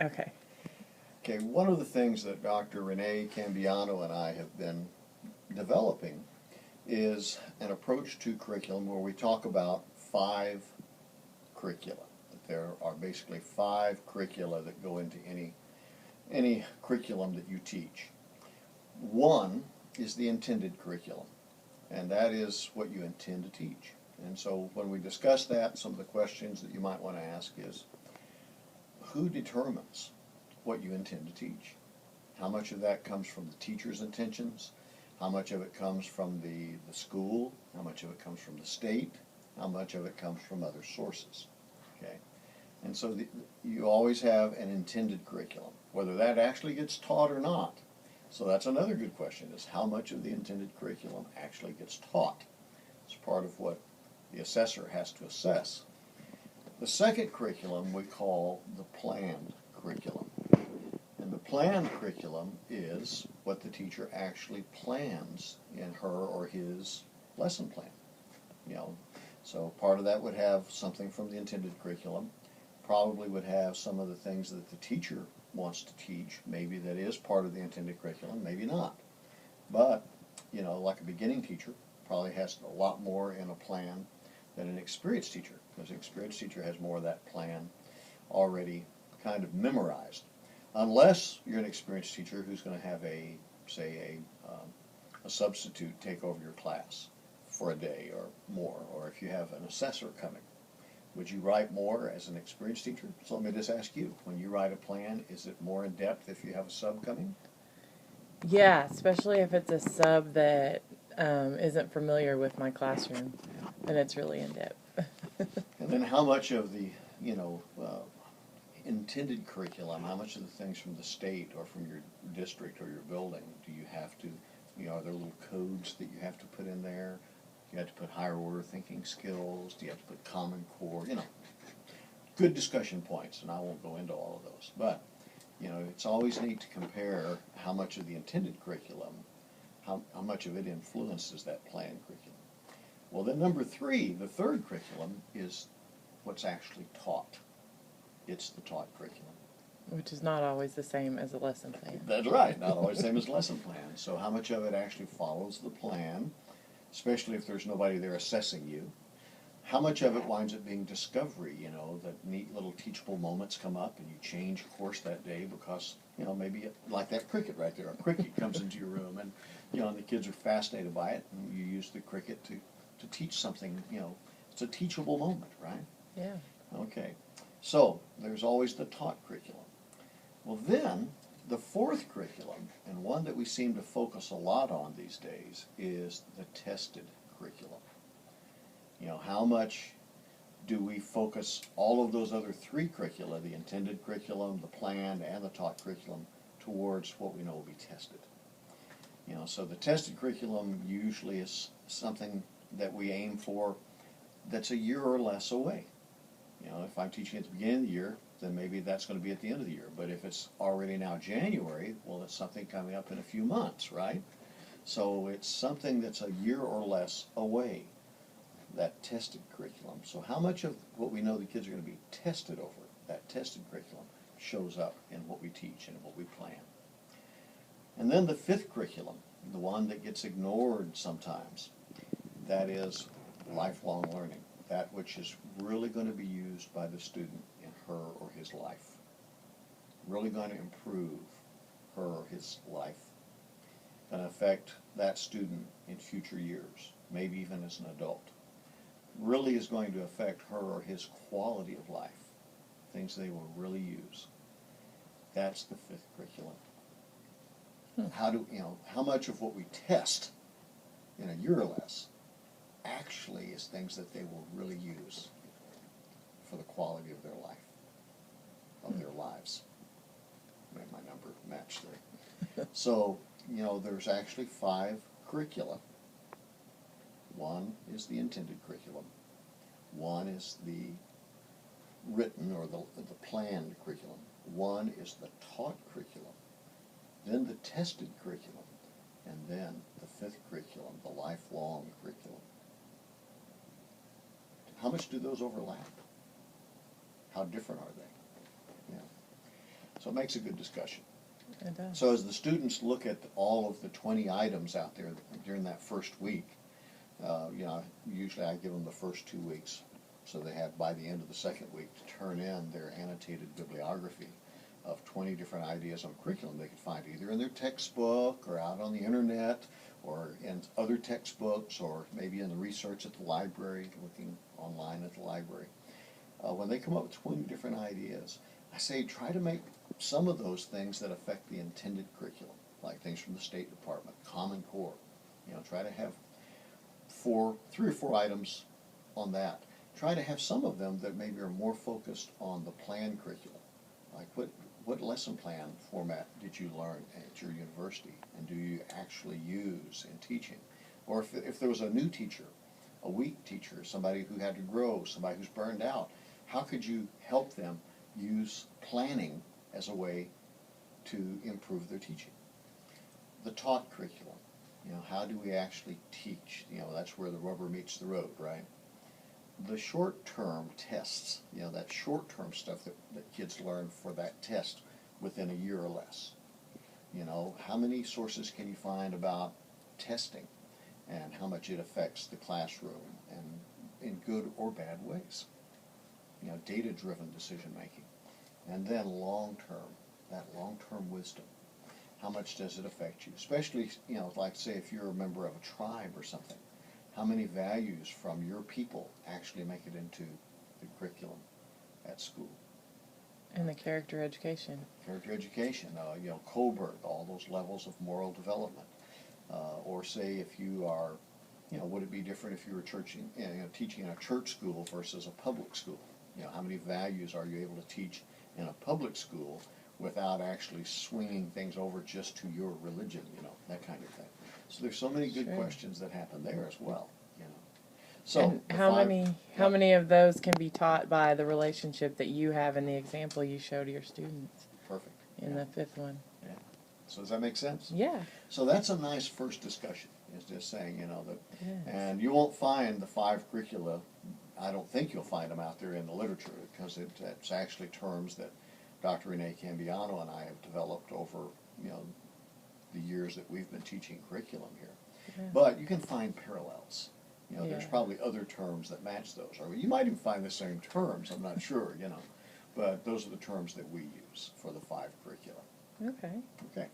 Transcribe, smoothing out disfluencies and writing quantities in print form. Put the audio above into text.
Okay. Okay, one of the things that Dr. Renee Cambiano and I have been developing is an approach to curriculum where we talk about 5 curricula. There are basically 5 curricula that go into any curriculum that you teach. One is the intended curriculum, and that is what you intend to teach. And so when we discuss that, some of the questions that you might want to ask is, who determines what you intend to teach? How much of that comes from the teacher's intentions? How much of it comes from the school? How much of it comes from the state? How much of it comes from other sources? Okay, and so you always have an intended curriculum, whether that actually gets taught or not. So that's another good question, is how much of the intended curriculum actually gets taught? It's part of what the assessor has to assess. The second curriculum we call the planned curriculum. And the planned curriculum is what the teacher actually plans in her or his lesson plan. So part of that would have something from the intended curriculum, probably would have some of the things that the teacher wants to teach. Maybe that is part of the intended curriculum, maybe not. But, like a beginning teacher probably has a lot more in a plan than an experienced teacher, because an experienced teacher has more of that plan already kind of memorized. Unless you're an experienced teacher who's going to have a substitute take over your class for a day or more, or if you have an assessor coming. Would you write more as an experienced teacher? So let me just ask you, when you write a plan, is it more in depth if you have a sub coming? Yeah, especially if it's a sub that isn't familiar with my classroom, then it's really in depth. And then how much of the, intended curriculum, how much of the things from the state or from your district or your building do you have to, are there little codes that you have to put in there? Do you have to put higher order thinking skills? Do you have to put Common Core? Good discussion points, and I won't go into all of those. But, it's always neat to compare how much of the intended curriculum, how much of it influences that planned curriculum. Well, then number 3, the third curriculum, is what's actually taught. It's the taught curriculum. Which is not always the same as a lesson plan. That's right, not always the same as lesson plan. So how much of it actually follows the plan, especially if there's nobody there assessing you? How much of it winds up being discovery, that neat little teachable moments come up and you change course that day because, maybe like that cricket right there, a cricket comes into your room and, and the kids are fascinated by it and you use the cricket to teach something, it's a teachable moment, right? Yeah. Okay, so there's always the taught curriculum. Well then, the 4th curriculum, and one that we seem to focus a lot on these days, is the tested curriculum. How much do we focus all of those other 3 curricula, the intended curriculum, the planned, and the taught curriculum, towards what we know will be tested? So the tested curriculum usually is something that we aim for that's a year or less away. If I'm teaching at the beginning of the year, then maybe that's going to be at the end of the year. But if it's already now January, well, it's something coming up in a few months, right? So it's something that's a year or less away, that tested curriculum. So how much of what we know the kids are going to be tested over, that tested curriculum, shows up in what we teach and what we plan? And then the 5th curriculum, the one that gets ignored sometimes, that is lifelong learning, that which is really going to be used by the student in her or his life, really going to improve her or his life, going to affect that student in future years, maybe even as an adult, really is going to affect her or his quality of life, things they will really use. That's the 5th curriculum. How much of what we test in a year or less actually is things that they will really use for the quality of their life, of their lives. Make my number match there. So, there's actually 5 curricula. One is the intended curriculum. One is the written or the planned curriculum. One is the taught curriculum. Then the tested curriculum. And then the 5th curriculum, the lifelong curriculum. How much do those overlap? How different are they? Yeah. So it makes a good discussion. It does. So as the students look at all of the 20 items out there during that first week, usually I give them the first 2 weeks, so they have by the end of the second week to turn in their annotated bibliography of 20 different ideas on curriculum they could find either in their textbook or out on the internet or in other textbooks or maybe in the research at the library, looking online at the library. When they come up with 20 different ideas, I say try to make some of those things that affect the intended curriculum, like things from the State Department, Common Core. Try to have 3 or 4 items on that. Try to have some of them that maybe are more focused on the planned curriculum, like what lesson plan format did you learn at your university, and do you actually use in teaching? Or if there was a new teacher, a weak teacher, somebody who had to grow, somebody who's burned out, how could you help them use planning as a way to improve their teaching? The taught curriculum, how do we actually teach? That's where the rubber meets the road, right? The short-term tests, that short-term stuff that kids learn for that test within a year or less. How many sources can you find about testing and how much it affects the classroom and in good or bad ways? Data-driven decision-making. And then long-term, that long-term wisdom. How much does it affect you? Especially, like say if you're a member of a tribe or something. How many values from your people actually make it into the curriculum at school? And the character education. Character education, Colbert, all those levels of moral development. Or say if you are, would it be different if you were teaching in a church school versus a public school? How many values are you able to teach in a public school without actually swinging things over just to your religion, that kind of thing. So there's so many good questions that happen there as well, So and how many of those can be taught by the relationship that you have in the example you show to your students? Perfect. In the 5th one. Yeah. So does that make sense? Yeah. So that's a nice first discussion, is just saying, that, Yes. and you won't find the 5 curricula, I don't think you'll find them out there in the literature, because it's actually terms that Dr. Renee Cambiano and I have developed over, the years that we've been teaching curriculum here. Yeah. But you can find parallels. There's Yeah. probably other terms that match those. Or you might even find the same terms, I'm not sure, But those are the terms that we use for the 5 curricula. Okay. Okay.